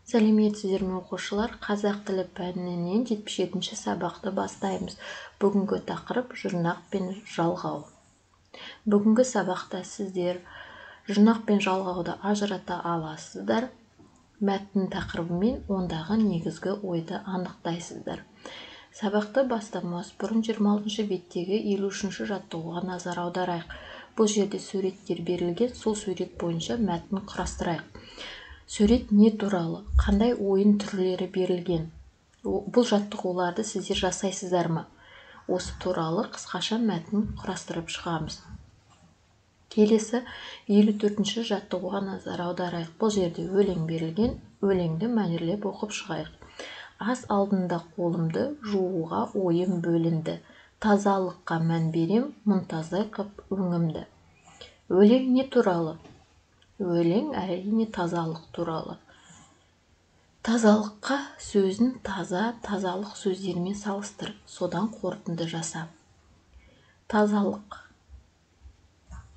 Сәлеметсіздер ме оқушылар? Қазақ тілі пәнінен 77-ші сабақты бастаймыз. Бүгінгі тақырып жұрнақ пен жалғау. Бүгінгі сабақта сіздер жұрнақ пен жалғауды ажырата аласыздар. Мәтін тақырыбы мен ондағы негізгі ойды анықтайсыздар. Сабақты бастамас бұрын 26-шы беттегі 53-ші жаттығуға назар аударайық. Бұл жерде суреттер берілген, сол сурет бойынша мәтін құрастырайық. Сурет не туралы, қандай ойын түрлері берілген? Бұл жаттығуларды сіздер жасайсыздар ма? Осы туралы қысқаша мәтін құрастырып шығамыз. Келесі 54-ші жаттығуға назар аударайық. Бұл жерде өлең берілген, өлеңді мәнерлеп оқып шығайық. Ас алдында қолымды жууға ойым бөлінді. Тазалыққа мән берем, мұнтаздай қып өңімді. Өлең не туралы? Өлең әрине тазалық туралы. Тазалыққа сөзін таза, тазалық сөздерімен салыстыр, содан қорытынды жаса. Тазалық.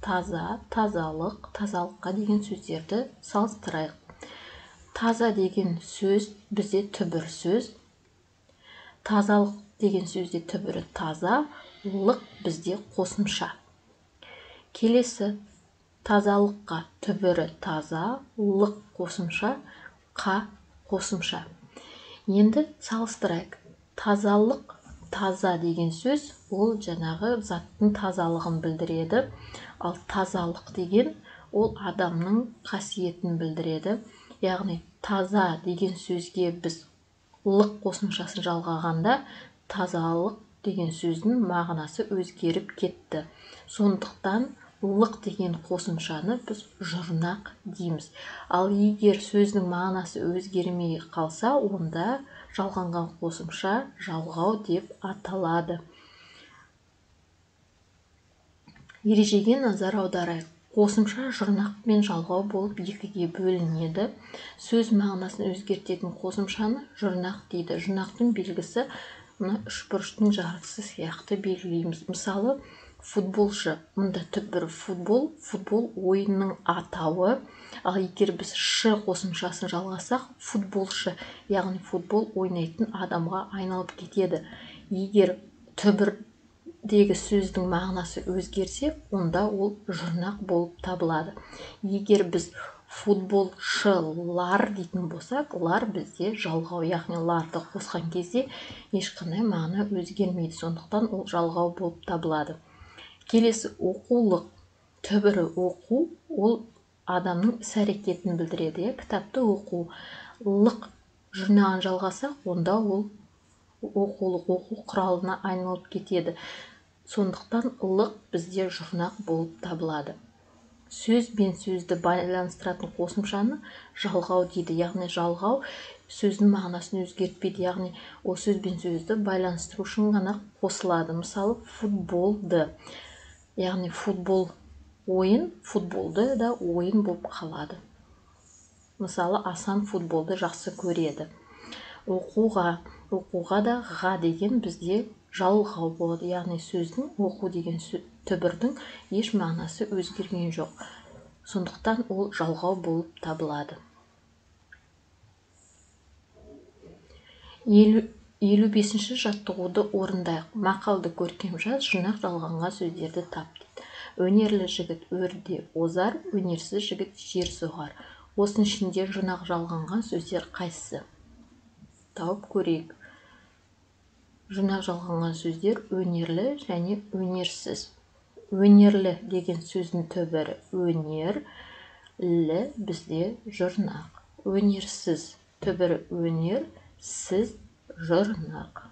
Таза, тазалық, тазалыққа деген сөздерді салыстырайық. Таза деген сөз бізде түбір сөз. Тазалық деген сөзде түбірі таза, лық бізде қосымша. Келесі тазалыққа түбірі таза, лық қосымша, қа қосымша. Енді салыстырайық. Тазалық, таза деген сөз, ол жаңағы заттың тазалығын білдіреді. Ал тазалық деген, ол адамның қасиетін білдіреді. Яғни таза деген сөзге біз лық қосымшасын жалғағанда, тазалық деген сөздің мағынасы өзгеріп кетті. Сондықтан лық деген қосымшаны біз жұрнақ дейміз. Ал егер сөздің мағынасы өзгермей қалса, онда жалғанған қосымша жалғау деп аталады. Ережеге назар аударайық. Қосымша жұрнақ пен жалғау болып екіге бөлінеді. Сөз мағынасын өзгертетін қосымшаны жұрнақ дейді. Жұрнақтың белгісі мына үшбұрыштың жарғысы сияқты белгілейміз. Мысалы, футболшы. Мұнда түбірі футбол, футбол ойынның атауы. Ал егер біз ш қосымшасын жалғасақ, футболшы, яғни футбол ойнайтын адамға айналып кетеді. Егер түбірдегі сөздің мағынасы өзгерсе, онда ол жұрнақ болып табылады. Егер біз футболшылар дейтін болсақ, лар бізде жалғау, яғни ларды қосқан кезде ешқандай мағына өзгермейді. Сондықтан ол жалғау болып табылады. Келесі оқулық. Түбірі оқу, ол адамның іс-әрекетін білдіреді. Кітапты оқу. Лық жұрнағын жалғасақ, онда ол оқулық, оқу құралына айналып кетеді. Сондықтан лық бізде жұрнақ болып табылады. Сөз бен сөзді байланыстыратын қосымшаны жалғау дейді. Яғни жалғау сөздің мағынасын өзгертпейді. Яғни ол сөз бен сөзді байланыстыру үшін ғана қосылады. Мысалы, футболды. Яғни футбол ойын, футболды да ойын болып қалады. Мысалы, Асан футболды жақсы көреді. Оқуға, оқуға да ға деген бізде жалғау болады. Яғни сөздің оқу деген түбірдің еш мағынасы өзгерген жоқ. Сондықтан ол жалғау болып табылады. 55-ші жаттығуды орындайық. Мақалды көркем жаз, жұрнақ жалғанған сөздерді тап дейді. Өнерлі жігіт өрде озар, өнерсіз жігіт жер соғар. Осының ішінде жұрнақ жалғанған сөздер қайсысы? Тауып көрейік. Жұрнақ жалғанған сөздер өнерлі және өнерсіз. Өнерлі деген сөздің түбірі өнер, лі бізде жұрнақ. Өнерсіз түбірі өнер, сіз жұрнақ.